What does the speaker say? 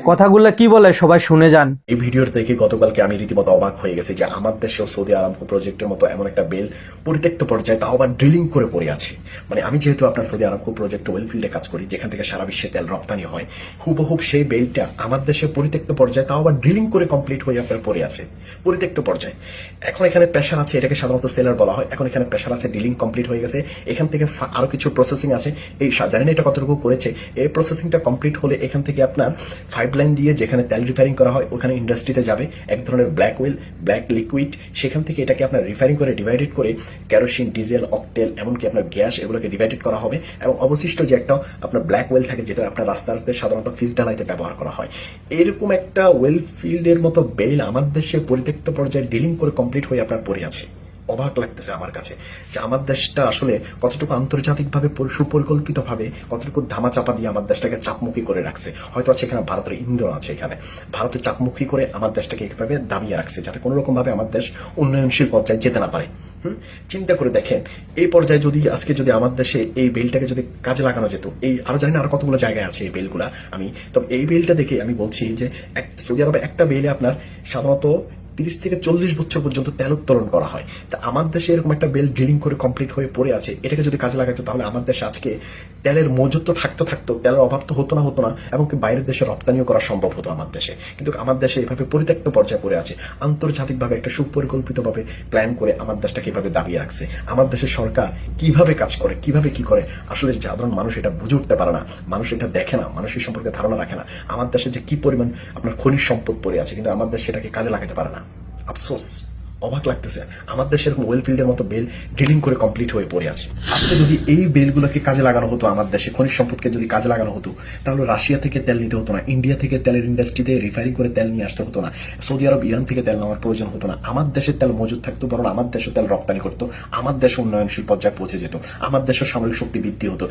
কথাগুলো কি বলে সবাই শুনে যান। এই ভিডিওর দেখে গতকালকে আমি রীতিমতো অবাক হয়ে গেছি যে আমার দেশেও সৌদি আরামকো প্রজেক্টের মতো এমন একটা বেল পরিত্যক্ত পর্যায়ে তাও আবার ড্রিলিং করে পড়ে আছে। মানে আমি যেহেতু আপনার সৌদি আরামকো প্রজেক্ট ওয়েল ফিল্ডে কাজ করি, যেখান থেকে সারা বিশ্বে তেল রপ্তানি হয়, হুবহুব সেই বেলটা আমার দেশে পরিত্যক্ত পর্যায়ে তাও আবার ড্রিলিং করে কমপ্লিট হয়ে আপনার পড়ে আছে পরিত্যক্ত পর্যায়ে। এখন এখানে প্রেশার আছে, এটাকে সাধারণত সেলার বলা হয়। এখন এখানে প্রেশার আছে, ড্রিলিং কমপ্লিট হয়ে গেছে, এখান থেকে আরো কিছু প্রসেসিং আছে। এই জানি না এটা কতটুকু করেছে। এই প্রসেসিংটা কমপ্লিট হলে এখান থেকে আপনার পাইপ লাইন দিয়ে যেখানে তেল রিফারিং করা হয় ওখানে ইন্ডাস্ট্রিতে যাবে এক ধরনের ব্ল্যাক ওয়েল, ব্ল্যাক লিকুইড। সেখান থেকে এটাকে আপনার রিফারিং করে ডিভাইডেড করে কেরোসিন, ডিজেল, অকটেল, এমনকি আপনার গ্যাস, এগুলোকে ডিভাইডেড করা হবে। এবং অবশিষ্ট যে একটা আপনার ব্ল্যাক ওয়েল থাকে, যেটা আপনার রাস্তাতে সাধারণত ফিস ঢালাইতে ব্যবহার করা হয়, এরকম একটা ওয়েল ফিল্ডের মতো বেল আমার দেশে পরিত্যক্ত পর্যায়ে ডিলিং করে কমপ্লিট হয়ে আপনার পড়ে আছে। অবাক লাগতেছে আমার কাছে যে আমার দেশটা আসলে কতটুকু আন্তর্জাতিকভাবে সুপরিকল্পিতভাবে কতটুকু ধামাচাপা দিয়ে আমার দেশটাকে চাপমুখী করে রাখছে। হয়তো আছে এখানে ভারতের ইন্ধন আছে, এখানে ভারতের চাপমুখী করে আমার দেশটাকে এইভাবে দাবিয়ে রাখছে যাতে কোনো রকম ভাবে আমার দেশ উন্নয়নশীল পর্যায়ে যেতে না পারে। চিন্তা করে দেখেন, এই পর্যায়ে যদি আজকে যদি আমার দেশে এই বেলটাকে যদি কাজে লাগানো যেত, এই আরো জানি না আর কতগুলো জায়গায় আছে এই বেলগুলা, আমি তবে এই বেলটা দেখে আমি বলছি যে সৌদি আরবে একটা বেলে আপনার সাধারণত 30 থেকে 40 বছর পর্যন্ত তেল উত্তোলন করা হয়। তা আমার দেশে এরকম একটা বেল ড্রিলিং করে কমপ্লিট হয়ে পড়ে আছে, এটাকে যদি কাজে লাগাতো তাহলে আমার দেশে আজকে তেলের মজুদ তো থাকতো, তেলের অভাব তো হতো না, এমনকি বাইরের দেশে রপ্তানিও করা সম্ভব হতো আমার দেশে। কিন্তু আমার দেশে এভাবে পরিত্যক্ত পর্যায়ে পড়ে আছে। আন্তর্জাতিকভাবে একটা সুপরিকল্পিতভাবে প্ল্যান করে আমার দেশটাকে এভাবে দাবিয়ে রাখছে। আমার দেশের সরকার কিভাবে কাজ করে, কিভাবে কি করে, আসলে সাধারণ মানুষ এটা বুঝে উঠতে পারে না, মানুষ এটা দেখে না, মানুষের সম্পর্কে ধারণা রাখে না। আমার দেশে যে কি পরিমাণ আপনার খনিজ সম্পদ পড়ে আছে, কিন্তু আমার দেশ সেটাকে কাজে লাগাতে পারে না। আফসোস, অবাক লাগতেছে। আমার দেশের ওয়েল ফিল্ডের মতো বেল ড্রিলিং করে কমপ্লিট হয়ে পড়ে আছে। আজকে যদি এই বেলগুলোকে কাজে লাগানো হতো, আমার দেশে খনিজ সম্পদকে যদি কাজে লাগানো হতো, তাহলে রাশিয়া থেকে তেল নিতে হতো না, ইন্ডিয়া থেকে তেলের ইন্ডাস্ট্রিতে রিফাইনিং করে তেল নিয়ে আসতে হতো না, সৌদি আরব, ইরান থেকে তেল নেওয়ার প্রয়োজন হতো না। আমার দেশের তেল মজুদ থাকতো, বরং আমার দেশে তেল রপ্তানি করতো, আমার দেশ উন্নয়নশীল পর্যায়ে পৌঁছে যেত, আমার দেশের সামরিক শক্তি বৃদ্ধি হতো।